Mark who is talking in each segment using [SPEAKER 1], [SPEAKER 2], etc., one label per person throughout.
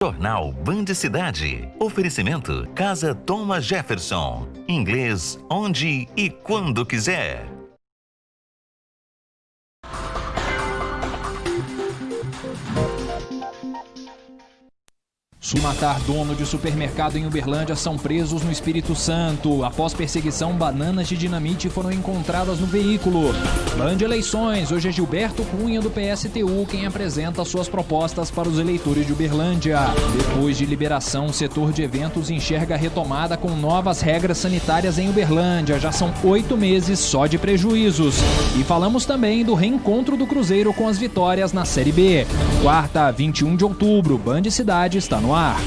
[SPEAKER 1] Jornal Band Cidade. Oferecimento Casa Thomas Jefferson. Inglês onde e quando quiser.
[SPEAKER 2] Matar dono de supermercado em Uberlândia são presos no Espírito Santo. Após perseguição, bananas de dinamite foram encontradas no veículo. Band Eleições, hoje é Gilberto Cunha do PSTU quem apresenta suas propostas para os eleitores de Uberlândia. Depois de liberação, o setor de eventos enxerga a retomada com novas regras sanitárias em Uberlândia. Já são 8 meses só de prejuízos. E falamos também do reencontro do Cruzeiro com as vitórias na Série B. Quarta, 21 de outubro, Band Cidade está no ar.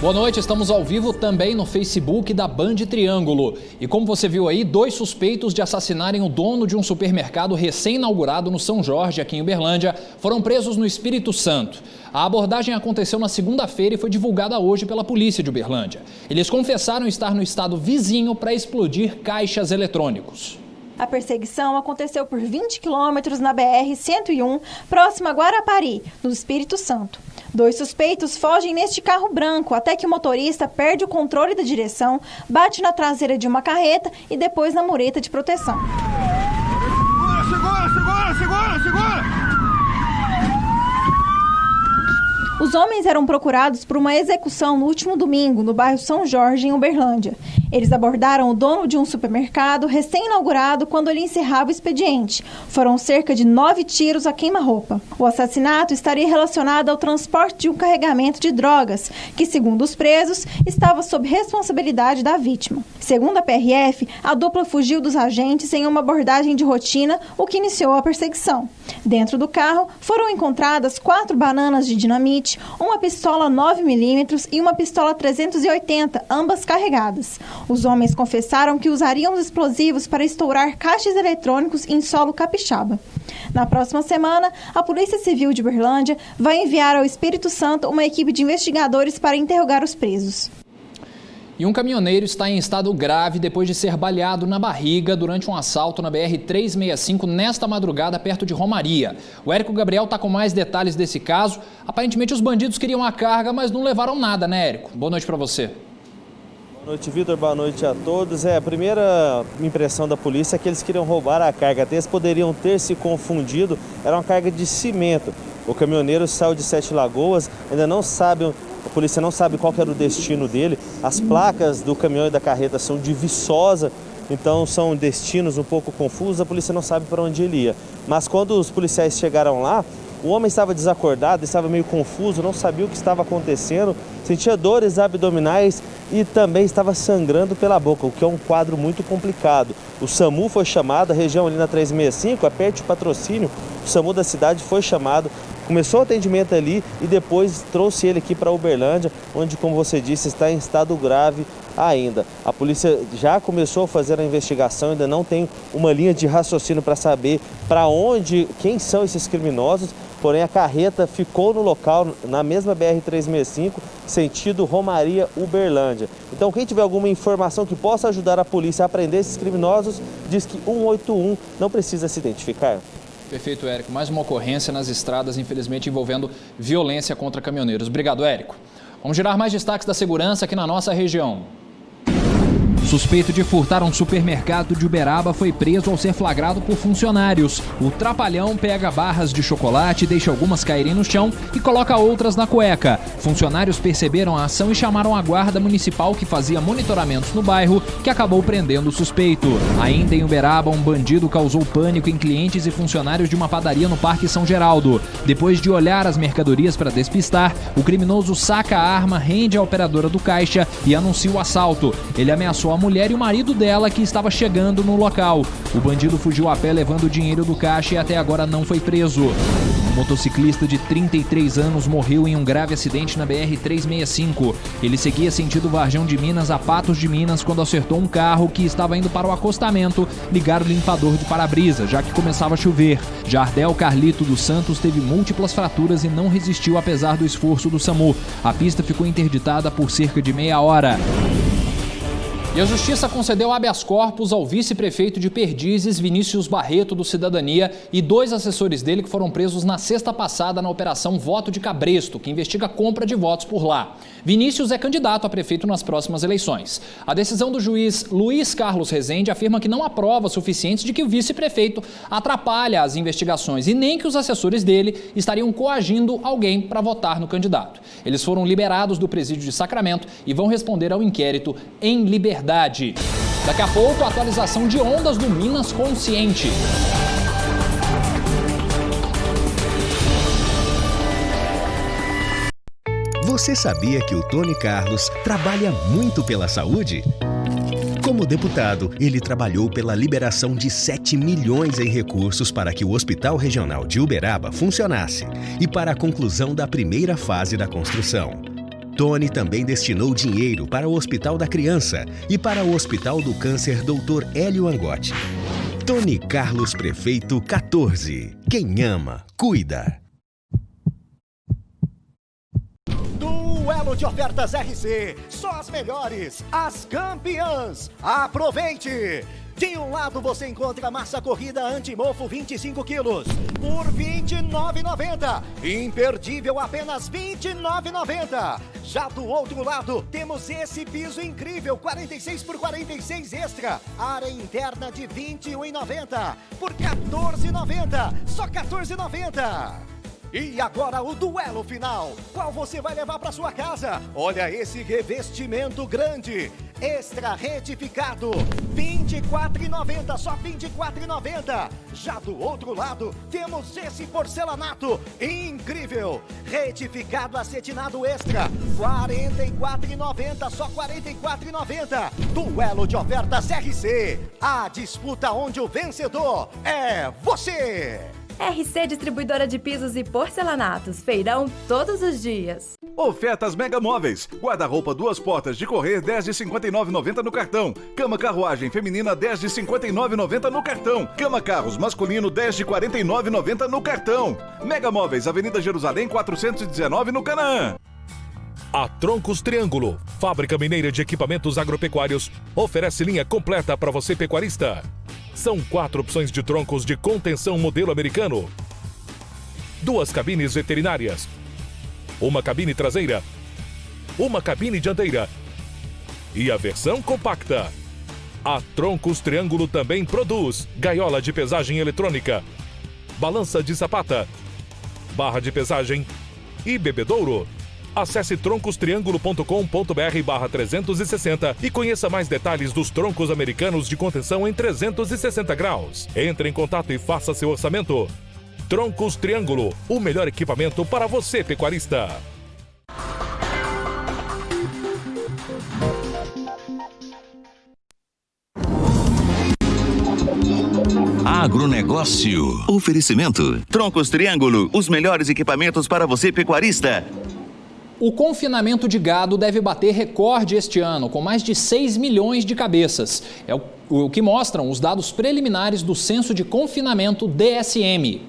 [SPEAKER 2] Boa noite, estamos ao vivo também no Facebook da Band Triângulo. E como você viu aí, 2 suspeitos de assassinarem o dono de um supermercado recém-inaugurado no São Jorge, aqui em Uberlândia, foram presos no Espírito Santo. A abordagem aconteceu na segunda-feira e foi divulgada hoje pela polícia de Uberlândia. Eles confessaram estar no estado vizinho para explodir caixas eletrônicos.
[SPEAKER 3] A perseguição aconteceu por 20 quilômetros na BR-101, próxima a Guarapari, no Espírito Santo. 2 suspeitos fogem neste carro branco até que o motorista perde o controle da direção, bate na traseira de uma carreta e depois na mureta de proteção. Segura! Os homens eram procurados por uma execução no último domingo, no bairro São Jorge, em Uberlândia. Eles abordaram o dono de um supermercado recém-inaugurado quando ele encerrava o expediente. Foram cerca de 9 tiros a queima-roupa. O assassinato estaria relacionado ao transporte de um carregamento de drogas, que, segundo os presos, estava sob responsabilidade da vítima. Segundo a PRF, a dupla fugiu dos agentes em uma abordagem de rotina, o que iniciou a perseguição. Dentro do carro, foram encontradas 4 bananas de dinamite, uma pistola 9mm e uma pistola 380, ambas carregadas. Os homens confessaram que usariam os explosivos para estourar caixas eletrônicos em solo capixaba. Na próxima semana, a Polícia Civil de Uberlândia vai enviar ao Espírito Santo uma equipe de investigadores para interrogar os presos.
[SPEAKER 2] E um caminhoneiro está em estado grave depois de ser baleado na barriga durante um assalto na BR-365 nesta madrugada perto de Romaria. O Érico Gabriel está com mais detalhes desse caso. Aparentemente os bandidos queriam a carga, mas não levaram nada, né, Érico? Boa noite para você.
[SPEAKER 4] Boa noite, Vitor. Boa noite a todos. A primeira impressão da polícia é que eles queriam roubar a carga. Até eles poderiam ter se confundido. Era uma carga de cimento. O caminhoneiro saiu de Sete Lagoas, ainda não sabe... A polícia não sabe qual que era o destino dele. As placas do caminhão e da carreta são de Viçosa, então são destinos um pouco confusos. A polícia não sabe para onde ele ia. Mas quando os policiais chegaram lá, o homem estava desacordado, estava meio confuso, não sabia o que estava acontecendo, sentia dores abdominais e também estava sangrando pela boca, o que é um quadro muito complicado. O SAMU foi chamado, a região ali na 365, a perto de Patrocínio, o SAMU da cidade foi chamado. Começou o atendimento ali e depois trouxe ele aqui para Uberlândia, onde, como você disse, está em estado grave ainda. A polícia já começou a fazer a investigação, ainda não tem uma linha de raciocínio para saber para onde, quem são esses criminosos, porém a carreta ficou no local, na mesma BR-365, sentido Romaria-Uberlândia. Então, quem tiver alguma informação que possa ajudar a polícia a prender esses criminosos, diz que 181 não precisa se identificar.
[SPEAKER 2] Perfeito, Érico. Mais uma ocorrência nas estradas, infelizmente, envolvendo violência contra caminhoneiros. Obrigado, Érico. Vamos gerar mais destaques da segurança aqui na nossa região. Suspeito de furtar um supermercado de Uberaba foi preso ao ser flagrado por funcionários. O trapalhão pega barras de chocolate, deixa algumas caírem no chão e coloca outras na cueca. Funcionários perceberam a ação e chamaram a guarda municipal que fazia monitoramentos no bairro, que acabou prendendo o suspeito. Ainda em Uberaba, um bandido causou pânico em clientes e funcionários de uma padaria no Parque São Geraldo. Depois de olhar as mercadorias para despistar, o criminoso saca a arma, rende a operadora do caixa e anuncia o assalto. Ele ameaçou a mulher e o marido dela que estava chegando no local. O bandido fugiu a pé levando o dinheiro do caixa e até agora não foi preso. Um motociclista de 33 anos morreu em um grave acidente na BR-365. Ele seguia sentido Varjão de Minas a Patos de Minas quando acertou um carro que estava indo para o acostamento ligar o limpador de para-brisa, já que começava a chover. Jardel Carlito dos Santos teve múltiplas fraturas e não resistiu apesar do esforço do SAMU. A pista ficou interditada por cerca de meia hora. E a Justiça concedeu habeas corpus ao vice-prefeito de Perdizes, Vinícius Barreto, do Cidadania, e 2 assessores dele que foram presos na sexta passada na Operação Voto de Cabresto, que investiga a compra de votos por lá. Vinícius é candidato a prefeito nas próximas eleições. A decisão do juiz Luiz Carlos Rezende afirma que não há provas suficientes de que o vice-prefeito atrapalha as investigações e nem que os assessores dele estariam coagindo alguém para votar no candidato. Eles foram liberados do presídio de Sacramento e vão responder ao inquérito em liberdade. Daqui a pouco, a atualização de ondas do Minas Consciente.
[SPEAKER 5] Você sabia que o Tony Carlos trabalha muito pela saúde? Como deputado, ele trabalhou pela liberação de 7 milhões em recursos para que o Hospital Regional de Uberaba funcionasse e para a conclusão da primeira fase da construção. Tony também destinou dinheiro para o Hospital da Criança e para o Hospital do Câncer Dr. Hélio Angotti. Tony Carlos Prefeito 14. Quem ama, cuida.
[SPEAKER 6] Duelo de ofertas RC. Só as melhores, as campeãs. Aproveite! De um lado você encontra massa corrida anti-mofo 25 quilos por R$ 29,90. Imperdível, apenas R$ 29,90. Já do outro lado temos esse piso incrível 46 por 46 extra. Área interna de R$ 21,90 por R$ 14,90. Só R$ 14,90. E agora o duelo final. Qual você vai levar para sua casa? Olha esse revestimento grande, extra retificado, R$ 24,90, só R$ 24,90. Já do outro lado temos esse porcelanato incrível, retificado acetinado extra, R$ 44,90, só R$ 44,90. Duelo de ofertas RC. A disputa onde o vencedor é você.
[SPEAKER 7] RC Distribuidora de Pisos e Porcelanatos. Feirão todos os dias.
[SPEAKER 8] Ofertas Mega Móveis. Guarda-roupa 2 portas de correr 10 de R$ 59,90 no cartão. Cama carruagem feminina 10 de R$ 59,90 no cartão. Cama carros masculino 10 de R$ 49,90 no cartão. Mega Móveis, Avenida Jerusalém 419 no Canaã.
[SPEAKER 9] A Troncos Triângulo, fábrica mineira de equipamentos agropecuários, oferece linha completa para você pecuarista. São 4 opções de troncos de contenção modelo americano, 2 cabines veterinárias, uma cabine traseira, uma cabine dianteira e a versão compacta. A Troncos Triângulo também produz gaiola de pesagem eletrônica, balança de sapata, barra de pesagem e bebedouro. Acesse troncostriangulo.com.br/360 e conheça mais detalhes dos troncos americanos de contenção em 360 graus. Entre em contato e faça seu orçamento. Troncos Triângulo, o melhor equipamento para você, pecuarista.
[SPEAKER 1] Agronegócio. Oferecimento. Troncos Triângulo, os melhores equipamentos para você, pecuarista.
[SPEAKER 2] O confinamento de gado deve bater recorde este ano, com mais de 6 milhões de cabeças. É o que mostram os dados preliminares do Censo de Confinamento DSM.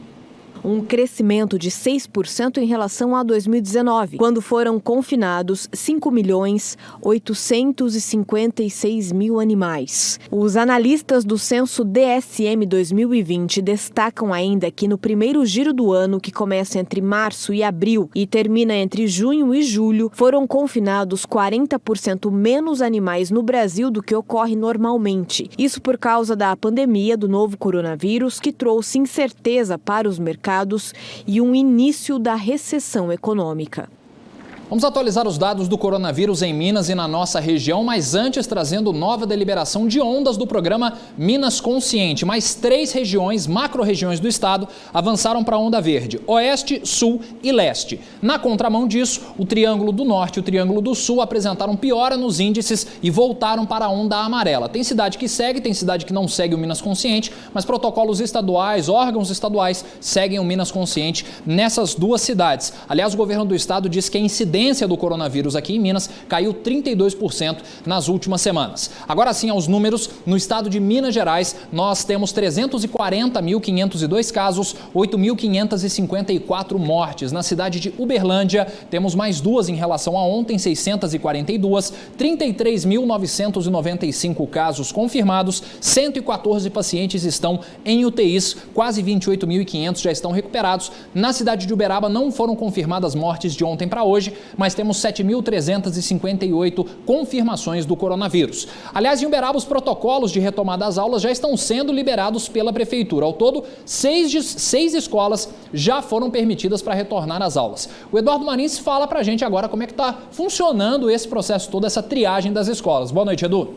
[SPEAKER 10] Um crescimento de 6% em relação a 2019, quando foram confinados 5.856.000 animais. Os analistas do Censo DSM 2020 destacam ainda que no primeiro giro do ano, que começa entre março e abril e termina entre junho e julho, foram confinados 40% menos animais no Brasil do que ocorre normalmente. Isso por causa da pandemia do novo coronavírus, que trouxe incerteza para os mercados e um início da recessão econômica.
[SPEAKER 2] Vamos atualizar os dados do coronavírus em Minas e na nossa região, mas antes trazendo nova deliberação de ondas do programa Minas Consciente. Mais 3 regiões, macro-regiões do estado, avançaram para a onda verde, oeste, sul e leste. Na contramão disso, o Triângulo do Norte e o Triângulo do Sul apresentaram piora nos índices e voltaram para a onda amarela. Tem cidade que segue, tem cidade que não segue o Minas Consciente, mas protocolos estaduais, órgãos estaduais seguem o Minas Consciente nessas 2 cidades. Aliás, o governo do estado diz que a incidência incidência do coronavírus aqui em Minas caiu 32% nas últimas semanas. Agora sim, aos números, no estado de Minas Gerais, nós temos 340.502 casos, 8.554 mortes. Na cidade de Uberlândia, temos mais 2 em relação a ontem, 642, 33.995 casos confirmados, 114 pacientes estão em UTIs, quase 28.500 já estão recuperados. Na cidade de Uberaba não foram confirmadas mortes de ontem para hoje, mas temos 7.358 confirmações do coronavírus. Aliás, em Uberaba, os protocolos de retomada das aulas já estão sendo liberados pela prefeitura. Ao todo, 6 escolas já foram permitidas para retornar às aulas. O Eduardo Marins fala para a gente agora como é que está funcionando esse processo todo, essa triagem das escolas. Boa noite, Edu.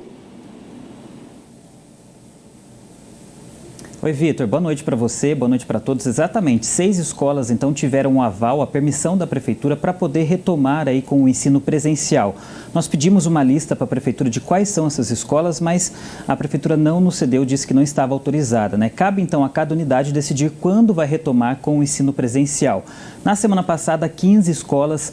[SPEAKER 11] Oi, Vitor. Boa noite para você, boa noite para todos. Exatamente, 6 escolas então tiveram um aval, a permissão da prefeitura para poder retomar aí com o ensino presencial. Nós pedimos uma lista para a prefeitura de quais são essas escolas, mas a prefeitura não nos cedeu, disse que não estava autorizada, né? Cabe então a cada unidade decidir quando vai retomar com o ensino presencial. Na semana passada, 15 escolas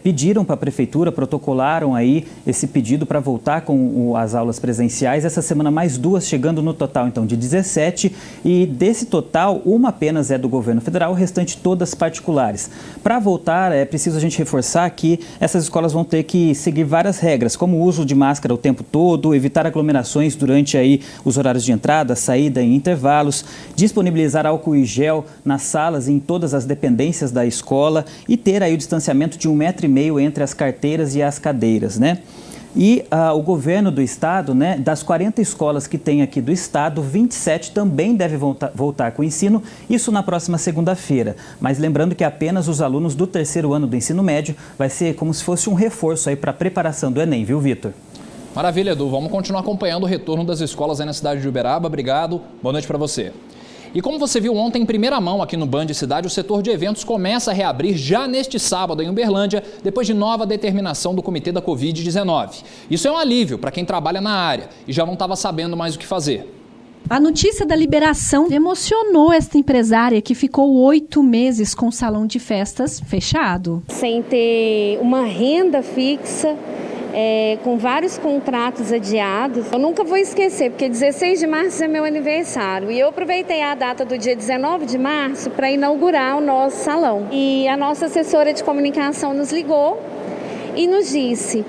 [SPEAKER 11] pediram para a prefeitura, protocolaram aí esse pedido para voltar com as aulas presenciais. Essa semana mais 2, chegando no total então de 17, e desse total, uma apenas é do governo federal, o restante todas particulares. Para voltar, é preciso a gente reforçar que essas escolas vão ter que seguir várias regras, como o uso de máscara o tempo todo, evitar aglomerações durante aí os horários de entrada, saída e intervalos, disponibilizar álcool e gel nas salas e em todas as dependências da escola e ter aí o distanciamento de 1,5 m entre as carteiras e as cadeiras, né? E o governo do estado, né, das 40 escolas que tem aqui do estado, 27 também devem voltar com o ensino, isso na próxima segunda-feira. Mas lembrando que apenas os alunos do 3º ano do ensino médio vai ser como se fosse um reforço aí para a preparação do Enem, viu, Vitor?
[SPEAKER 2] Maravilha, Edu. Vamos continuar acompanhando o retorno das escolas aí na cidade de Uberaba. Obrigado. Boa noite para você. E como você viu ontem em primeira mão aqui no Band Cidade, o setor de eventos começa a reabrir já neste sábado em Uberlândia, depois de nova determinação do Comitê da Covid-19. Isso é um alívio para quem trabalha na área e já não estava sabendo mais o que fazer.
[SPEAKER 12] A notícia da liberação emocionou esta empresária que ficou 8 meses com o salão de festas fechado.
[SPEAKER 13] Sem ter uma renda fixa, com vários contratos adiados. Eu nunca vou esquecer, porque 16 de março é meu aniversário e eu aproveitei a data do dia 19 de março para inaugurar o nosso salão. E a nossa assessora de comunicação nos ligou e nos disse: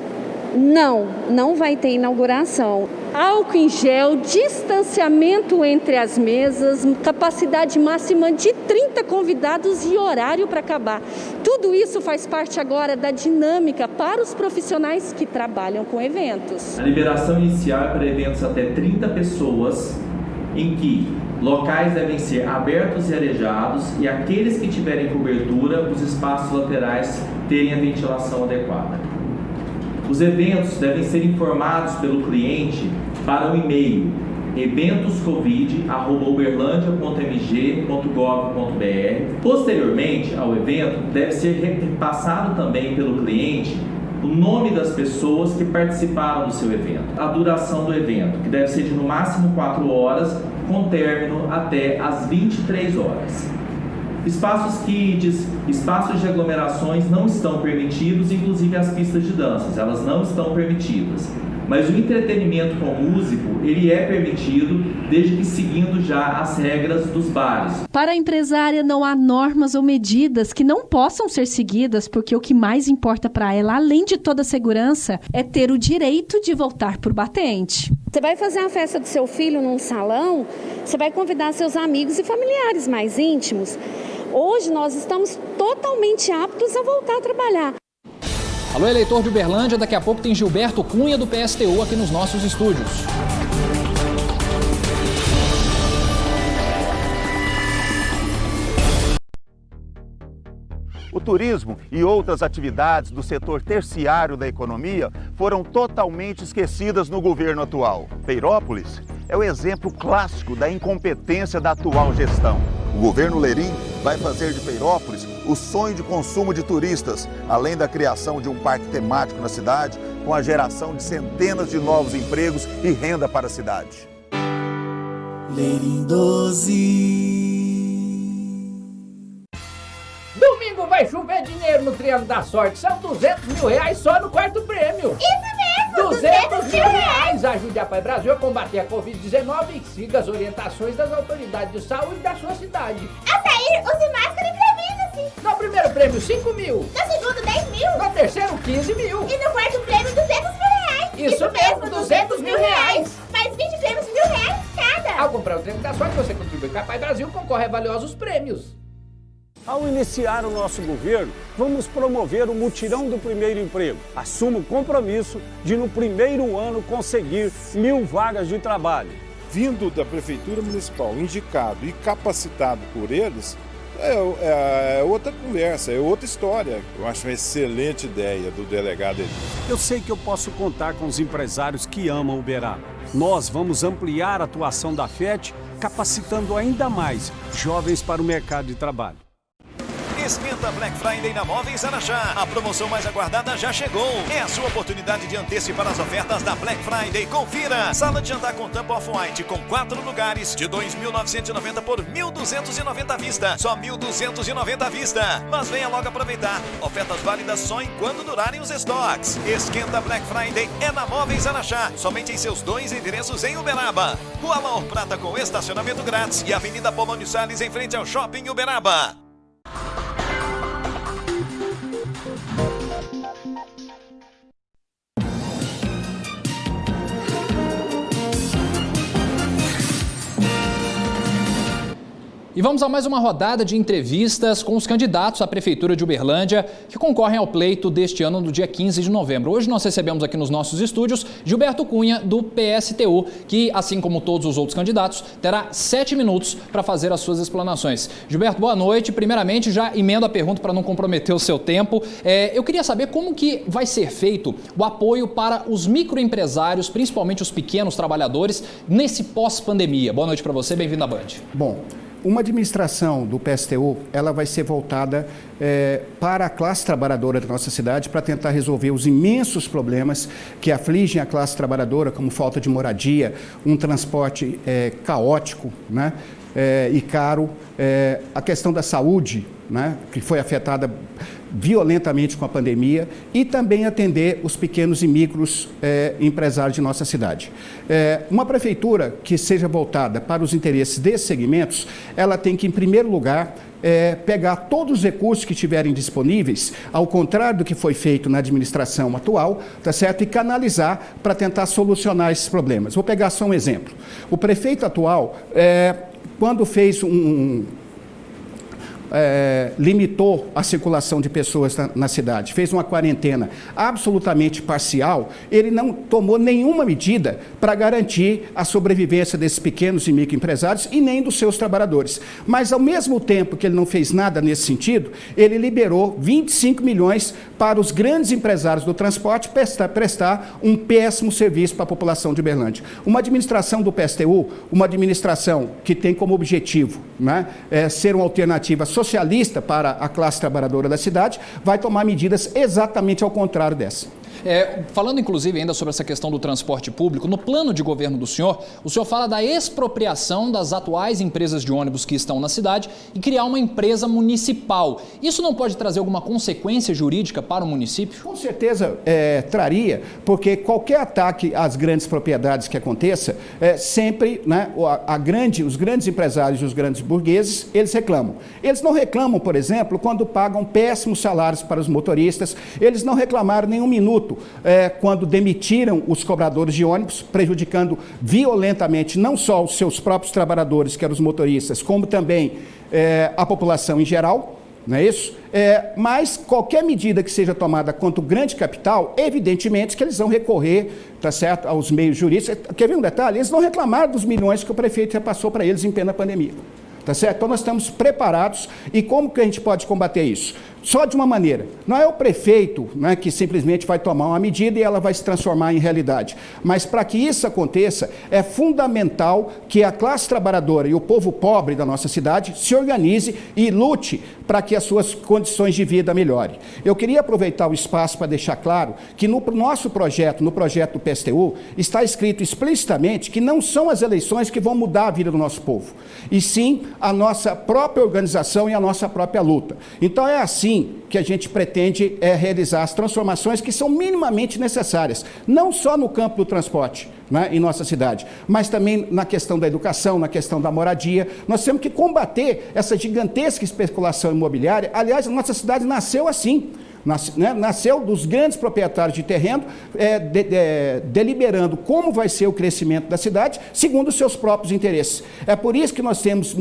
[SPEAKER 13] não vai ter inauguração. Álcool em gel, distanciamento entre as mesas, capacidade máxima de 30 convidados e horário para acabar. Tudo isso faz parte agora da dinâmica para os profissionais que trabalham com eventos.
[SPEAKER 14] A liberação inicial é para eventos até 30 pessoas, em que locais devem ser abertos e arejados e aqueles que tiverem cobertura, os espaços laterais terem a ventilação adequada. Os eventos devem ser informados pelo cliente para o e-mail eventoscovid@uberlandia.mg.gov.br. Posteriormente ao evento, deve ser repassado também pelo cliente o nome das pessoas que participaram do seu evento, a duração do evento, que deve ser de no máximo 4 horas, com término até às 23 horas. Espaços de aglomerações não estão permitidos, inclusive as pistas de danças, elas não estão permitidas. Mas o entretenimento com músico, ele é permitido, desde que seguindo já as regras dos bares.
[SPEAKER 12] Para a empresária, não há normas ou medidas que não possam ser seguidas, porque o que mais importa para ela, além de toda a segurança, é ter o direito de voltar por batente.
[SPEAKER 13] Você vai fazer a festa do seu filho num salão, você vai convidar seus amigos e familiares mais íntimos. Hoje nós estamos totalmente aptos a voltar a trabalhar.
[SPEAKER 2] Alô, eleitor de Uberlândia, daqui a pouco tem Gilberto Cunha do PSTU aqui nos nossos estúdios.
[SPEAKER 15] O turismo e outras atividades do setor terciário da economia foram totalmente esquecidas no governo atual. Peirópolis é o exemplo clássico da incompetência da atual gestão. O governo Lerim vai fazer de Peirópolis o sonho de consumo de turistas, além da criação de um parque temático na cidade, com a geração de centenas de novos empregos e renda para a cidade.
[SPEAKER 16] Lerim 12.
[SPEAKER 17] Domingo vai chover dinheiro prêmio no Triângulo da Sorte. São 200 mil reais só no quarto prêmio.
[SPEAKER 18] Isso mesmo, 200 mil reais.
[SPEAKER 17] Ajude a Pai Brasil a combater a Covid-19 e siga as orientações das autoridades de saúde da sua cidade.
[SPEAKER 18] A sair, use máscara e previna-se.
[SPEAKER 17] No primeiro prêmio, 5 mil.
[SPEAKER 18] No segundo, 10 mil.
[SPEAKER 17] No terceiro, 15 mil.
[SPEAKER 18] E no quarto prêmio, 200 mil reais.
[SPEAKER 17] Isso mesmo, 200 mil reais.
[SPEAKER 18] Mais 20 prêmios de R$1.000 cada.
[SPEAKER 17] Ao comprar o Triângulo da Sorte, você contribui com a Pai Brasil e concorre a valiosos prêmios.
[SPEAKER 19] Ao iniciar o nosso governo, vamos promover o mutirão do primeiro emprego. Assumo o compromisso de, no primeiro ano, conseguir 1.000 vagas de trabalho.
[SPEAKER 20] Vindo da Prefeitura Municipal, indicado e capacitado por eles, é outra conversa, é outra história. Eu acho uma excelente ideia do delegado Eli.
[SPEAKER 19] Eu sei que eu posso contar com os empresários que amam Uberaba. Nós vamos ampliar a atuação da FET, capacitando ainda mais jovens para o mercado de trabalho.
[SPEAKER 21] Esquenta Black Friday na Móveis Araxá. A promoção mais aguardada já chegou. É a sua oportunidade de antecipar as ofertas da Black Friday. Confira. Sala de jantar com tampa off-white com 4 lugares de 2.990 por 1.290 à vista. Só 1.290 à vista. Mas venha logo aproveitar. Ofertas válidas só enquanto durarem os estoques. Esquenta Black Friday é na Móveis Araxá. Somente em seus 2 endereços em Uberaba. Rua Laor Prata com estacionamento grátis e Avenida Polônio Salles em frente ao Shopping Uberaba.
[SPEAKER 2] E vamos a mais uma rodada de entrevistas com os candidatos à Prefeitura de Uberlândia que concorrem ao pleito deste ano no dia 15 de novembro. Hoje nós recebemos aqui nos nossos estúdios Gilberto Cunha, do PSTU, que, assim como todos os outros candidatos, terá 7 minutos para fazer as suas explanações. Gilberto, boa noite. Primeiramente, já emendo a pergunta para não comprometer o seu tempo. Eu queria saber como que vai ser feito o apoio para os microempresários, principalmente os pequenos trabalhadores, nesse pós-pandemia. Boa noite para você, bem-vindo à Band.
[SPEAKER 22] Bom, uma administração do PSTU, ela vai ser voltada para a classe trabalhadora da nossa cidade para tentar resolver os imensos problemas que afligem a classe trabalhadora, como falta de moradia, um transporte caótico, né, e caro, a questão da saúde, né, que foi afetada violentamente com a pandemia, e também atender os pequenos e micros empresários de nossa cidade. Uma prefeitura que seja voltada para os interesses desses segmentos, ela tem que, em primeiro lugar, pegar todos os recursos que estiverem disponíveis, ao contrário do que foi feito na administração atual, tá certo? E canalizar para tentar solucionar esses problemas. Vou pegar só um exemplo. O prefeito atual, quando fez limitou a circulação de pessoas na cidade, fez uma quarentena absolutamente parcial, ele não tomou nenhuma medida para garantir a sobrevivência desses pequenos e microempresários e nem dos seus trabalhadores. Mas, ao mesmo tempo que ele não fez nada nesse sentido, ele liberou 25 milhões para os grandes empresários do transporte prestar um péssimo serviço para a população de Uberlândia. Uma administração do PSTU, uma administração que tem como objetivo, né, ser uma alternativa socialista para a classe trabalhadora da cidade, vai tomar medidas exatamente ao contrário dessa.
[SPEAKER 2] Falando inclusive ainda sobre essa questão do transporte público, no plano de governo do senhor, o senhor fala da expropriação das atuais empresas de ônibus que estão na cidade e criar uma empresa municipal. Isso não pode trazer alguma consequência jurídica para o município?
[SPEAKER 22] Com certeza traria, porque qualquer ataque às grandes propriedades que aconteça, sempre, né, os grandes empresários e os grandes burgueses, eles reclamam. Eles não reclamam, por exemplo, quando pagam péssimos salários para os motoristas, eles não reclamaram nenhum minuto quando demitiram os cobradores de ônibus, prejudicando violentamente não só os seus próprios trabalhadores, que eram os motoristas, como também a população em geral, não é isso? Mas qualquer medida que seja tomada contra o grande capital, evidentemente que eles vão recorrer, tá certo, aos meios jurídicos. Quer ver um detalhe? Eles não reclamaram dos milhões que o prefeito já passou para eles em plena pandemia. Tá certo? Então nós estamos preparados. E como que a gente pode combater isso? Só de uma maneira. Não é o prefeito, né, que simplesmente vai tomar uma medida e ela vai se transformar em realidade. Mas para que isso aconteça, é fundamental que a classe trabalhadora e o povo pobre da nossa cidade se organize e lute para que as suas condições de vida melhorem. Eu queria aproveitar o espaço para deixar claro que no nosso projeto, no projeto do PSTU, está escrito explicitamente que não são as eleições que vão mudar a vida do nosso povo, e sim a nossa própria organização e a nossa própria luta. Então é assim sim que a gente pretende realizar as transformações que são minimamente necessárias, não só no campo do transporte, né, em nossa cidade, mas também na questão da educação, na questão da moradia. Nós temos que combater essa gigantesca especulação imobiliária. Aliás, a nossa cidade nasceu assim. Nasceu dos grandes proprietários de terreno, deliberando como vai ser o crescimento da cidade, segundo os seus próprios interesses. É por isso que nós temos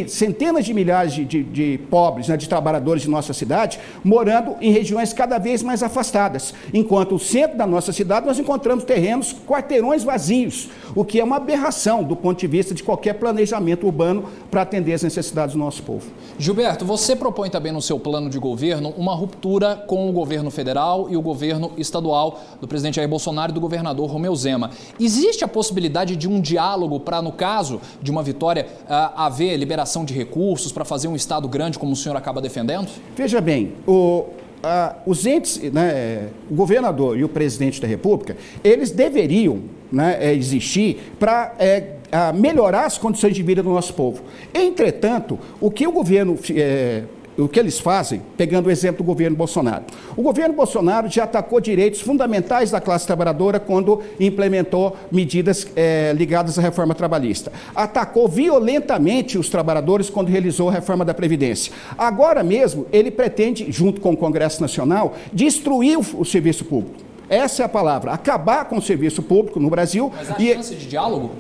[SPEAKER 22] centenas de milhares de pobres, né, de trabalhadores de nossa cidade, morando em regiões cada vez mais afastadas, enquanto no centro da nossa cidade nós encontramos terrenos, quarteirões vazios, o que é uma aberração do ponto de vista de qualquer planejamento urbano para atender as necessidades do nosso povo.
[SPEAKER 2] Gilberto, você propõe também no seu plano de governo uma ruptura com o governo federal e o governo estadual do presidente Jair Bolsonaro e do governador Romeu Zema. Existe a possibilidade de um diálogo para, no caso de uma vitória, haver liberação de recursos para fazer um Estado grande, como o senhor acaba defendendo?
[SPEAKER 22] Veja bem, os entes, né, o governador e o presidente da República, eles deveriam, né, existir para melhorar as condições de vida do nosso povo. Entretanto, o que o governo... o que eles fazem, pegando o exemplo do governo Bolsonaro. O governo Bolsonaro já atacou direitos fundamentais da classe trabalhadora quando implementou medidas ligadas à reforma trabalhista. Atacou violentamente os trabalhadores quando realizou a reforma da Previdência. Agora mesmo, ele pretende, junto com o Congresso Nacional, destruir o serviço público. Essa é a palavra, acabar com o serviço público no Brasil.
[SPEAKER 2] Mas há chance de diálogo?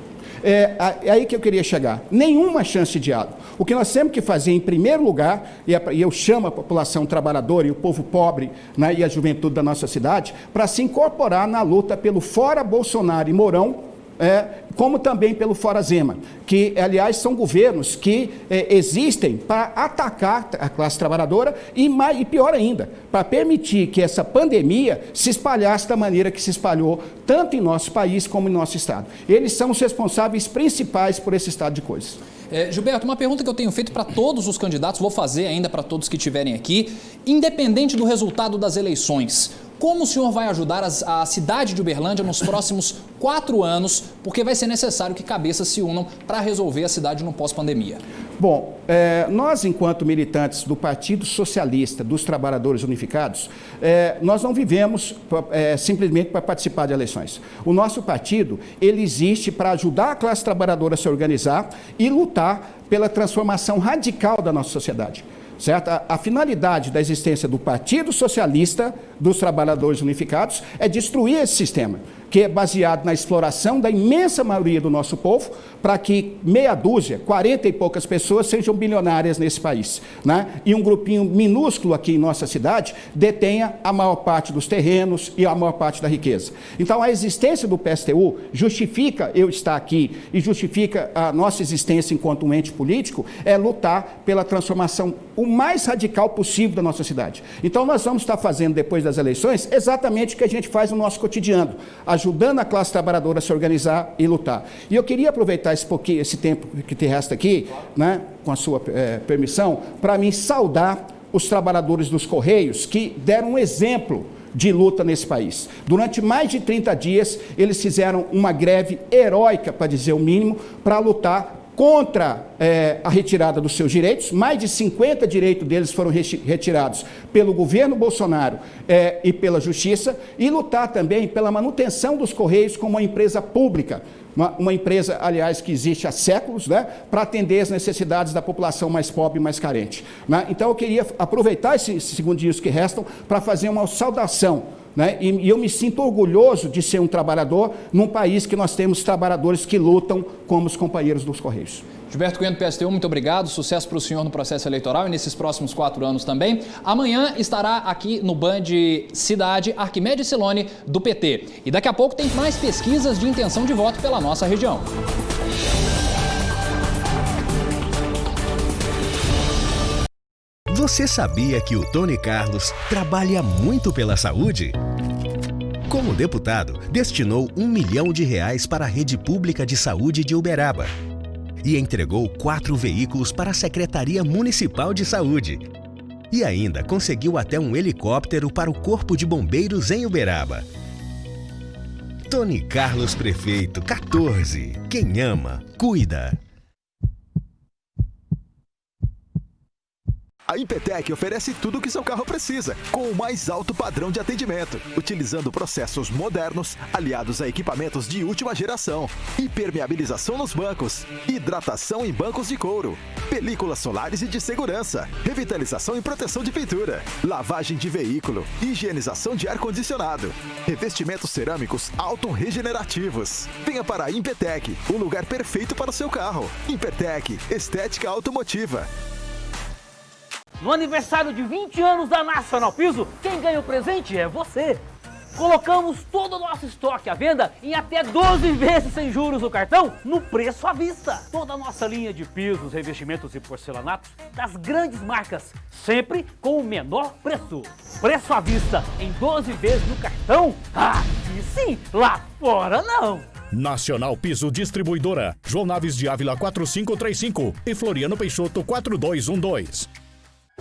[SPEAKER 22] É aí que eu queria chegar. Nenhuma chance de diálogo. O que nós temos que fazer, em primeiro lugar, e eu chamo a população trabalhadora e o povo pobre, né, e a juventude da nossa cidade, para se incorporar na luta pelo fora Bolsonaro e Mourão, como também pelo fora Zema, que, aliás, são governos que existem para atacar a classe trabalhadora e pior ainda, para permitir que essa pandemia se espalhasse da maneira que se espalhou, tanto em nosso país como em nosso estado. Eles são os responsáveis principais por esse estado de coisas.
[SPEAKER 2] Gilberto, uma pergunta que eu tenho feito para todos os candidatos, vou fazer ainda para todos que estiverem aqui, independente do resultado das eleições, como o senhor vai ajudar a cidade de Uberlândia nos próximos 4 anos, porque vai ser necessário que cabeças se unam para resolver a cidade no pós-pandemia?
[SPEAKER 22] Bom, nós, enquanto militantes do Partido Socialista dos Trabalhadores Unificados, nós não vivemos simplesmente para participar de eleições. O nosso partido, ele existe para ajudar a classe trabalhadora a se organizar e lutar pela transformação radical da nossa sociedade. Certo? A finalidade da existência do Partido Socialista dos Trabalhadores Unificados é destruir esse sistema, que é baseado na exploração da imensa maioria do nosso povo, para que meia dúzia, 40 e poucas pessoas sejam bilionárias nesse país, né? E um grupinho minúsculo aqui em nossa cidade detenha a maior parte dos terrenos e a maior parte da riqueza. Então, a existência do PSTU justifica eu estar aqui e justifica a nossa existência enquanto um ente político, é lutar pela transformação o mais radical possível da nossa cidade. Então, nós vamos estar fazendo, depois das eleições, exatamente o que a gente faz no nosso cotidiano, ajudando a classe trabalhadora a se organizar e lutar. E eu queria aproveitar esse tempo que te resta aqui, né, com a sua permissão, para mim saudar os trabalhadores dos Correios que deram um exemplo de luta nesse país. Durante mais de 30 dias, eles fizeram uma greve heróica, para dizer o mínimo, para lutar contra a retirada dos seus direitos. Mais de 50 direitos deles foram retirados pelo governo Bolsonaro e pela Justiça, e lutar também pela manutenção dos Correios como uma empresa pública, uma empresa, aliás, que existe há séculos, né, para atender as necessidades da população mais pobre e mais carente, né? Então, eu queria aproveitar esses segundinhos que restam para fazer uma saudação, né? E eu me sinto orgulhoso de ser um trabalhador num país que nós temos trabalhadores que lutam como os companheiros dos Correios.
[SPEAKER 2] Gilberto Cunha do PSTU, muito obrigado. Sucesso para o senhor no processo eleitoral e nesses próximos 4 anos também. Amanhã estará aqui no Band Cidade Arquimedes Siloni, do PT. E daqui a pouco tem mais pesquisas de intenção de voto pela nossa região.
[SPEAKER 5] Você sabia que o Tony Carlos trabalha muito pela saúde? Como deputado, destinou R$1 milhão para a Rede Pública de Saúde de Uberaba e entregou 4 veículos para a Secretaria Municipal de Saúde. E ainda conseguiu até um helicóptero para o Corpo de Bombeiros em Uberaba. Tony Carlos Prefeito 14. Quem ama, cuida.
[SPEAKER 3] A Impetec oferece tudo o que seu carro precisa, com o mais alto padrão de atendimento, utilizando processos modernos, aliados a equipamentos de última geração, impermeabilização nos bancos, hidratação em bancos de couro, películas solares e de segurança, revitalização e proteção de pintura, lavagem de veículo, higienização de ar-condicionado, revestimentos cerâmicos auto-regenerativos. Venha para a Impetec, o lugar perfeito para o seu carro. Impetec, estética automotiva.
[SPEAKER 4] No aniversário de 20 anos da Nacional Piso, quem ganha o presente é você. Colocamos todo o nosso estoque à venda em até 12 vezes sem juros no cartão, no preço à vista. Toda a nossa linha de pisos, revestimentos e porcelanatos das grandes marcas, sempre com o menor preço. Preço à vista em 12 vezes no cartão? Ah, e sim, lá fora não.
[SPEAKER 23] Nacional Piso Distribuidora, João Naves de Ávila 4535 e Floriano Peixoto 4212.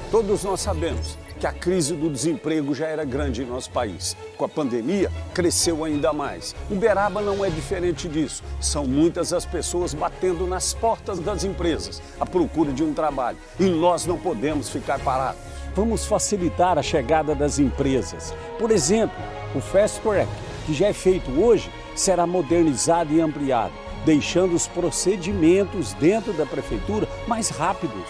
[SPEAKER 19] Todos nós sabemos que a crise do desemprego já era grande em nosso país. Com a pandemia, cresceu ainda mais. Uberaba não é diferente disso. São muitas as pessoas batendo nas portas das empresas à procura de um trabalho. E nós não podemos ficar parados. Vamos facilitar a chegada das empresas. Por exemplo, o Fast Track, que já é feito hoje, será modernizado e ampliado, deixando os procedimentos dentro da prefeitura mais rápidos.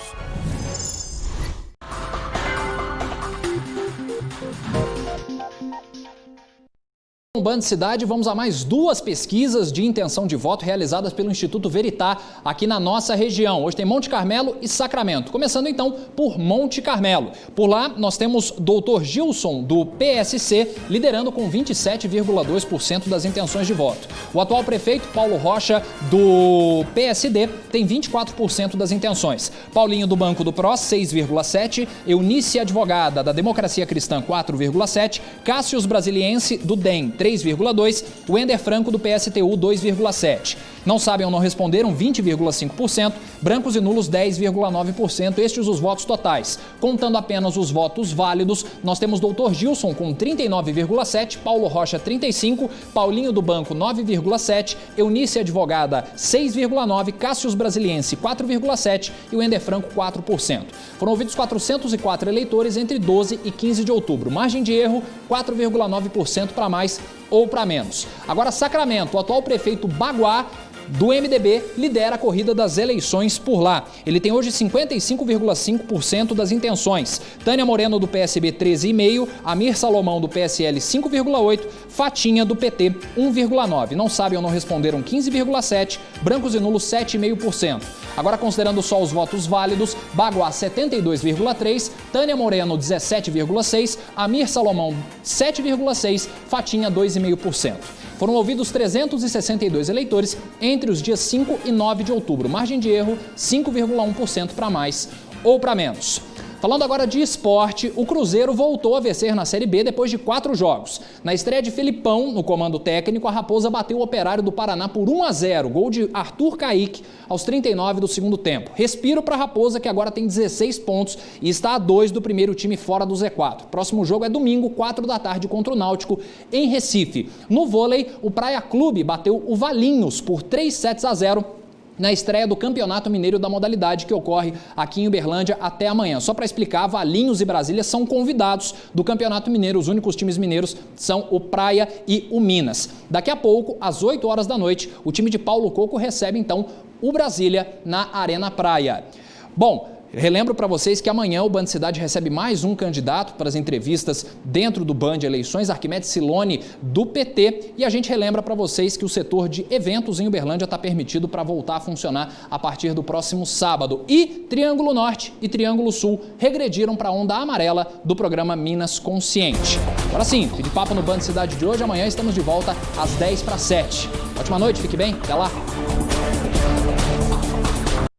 [SPEAKER 2] No Band Cidade, vamos a mais 2 pesquisas de intenção de voto realizadas pelo Instituto Veritá aqui na nossa região. Hoje tem Monte Carmelo e Sacramento. Começando então por Monte Carmelo. Por lá, nós temos Dr. Gilson, do PSC, liderando com 27,2% das intenções de voto. O atual prefeito, Paulo Rocha, do PSD, tem 24% das intenções. Paulinho, do Banco do PROS, 6,7%. Eunice Advogada, da Democracia Cristã, 4,7%. Cássius Brasiliense, do DEM, 3,2%, o Ender Franco do PSTU 2,7%. Não sabem ou não responderam 20,5%, brancos e nulos 10,9%, estes os votos totais. Contando apenas os votos válidos, nós temos Dr. Gilson com 39,7%, Paulo Rocha 35%, Paulinho do Banco 9,7%, Eunice Advogada 6,9%, Cássius Brasiliense 4,7% e o Ender Franco 4%. Foram ouvidos 404 eleitores entre 12 e 15 de outubro. Margem de erro 4,9% para mais ou para menos. Agora, Sacramento, o atual prefeito Baguá, do MDB, lidera a corrida das eleições por lá. Ele tem hoje 55,5% das intenções. Tânia Moreno, do PSB, 13,5%. Amir Salomão, do PSL, 5,8%. Fatinha, do PT, 1,9%. Não sabem ou não responderam 15,7%. Brancos e nulos, 7,5%. Agora, considerando só os votos válidos, Baguá, 72,3%. Tânia Moreno, 17,6%. Amir Salomão, 7,6%. Fatinha, 2,5%. Foram ouvidos 362 eleitores entre os dias 5 e 9 de outubro. Margem de erro, 5,1% para mais ou para menos. Falando agora de esporte, o Cruzeiro voltou a vencer na Série B depois de 4 jogos. Na estreia de Felipão, no comando técnico, a Raposa bateu o Operário do Paraná por 1-0, gol de Arthur Caíque aos 39 do segundo tempo. Respiro para a Raposa, que agora tem 16 pontos e está a 2 do primeiro time fora do Z4. Próximo jogo é domingo, 4 da tarde, contra o Náutico, em Recife. No vôlei, o Praia Clube bateu o Valinhos por 3-0 na estreia do Campeonato Mineiro da modalidade, que ocorre aqui em Uberlândia até amanhã. Só para explicar, Valinhos e Brasília são convidados do Campeonato Mineiro. Os únicos times mineiros são o Praia e o Minas. Daqui a pouco, às 8 horas da noite, o time de Paulo Coco recebe então o Brasília na Arena Praia. Bom, relembro para vocês que amanhã o Band Cidade recebe mais um candidato para as entrevistas dentro do Band Eleições, Arquimedes Silone, do PT. E a gente relembra para vocês que o setor de eventos em Uberlândia está permitido para voltar a funcionar a partir do próximo sábado. E Triângulo Norte e Triângulo Sul regrediram para a onda amarela do programa Minas Consciente. Agora sim, fim de papo no Band Cidade de hoje. Amanhã estamos de volta às 6:50. Ótima noite, fique bem, até lá.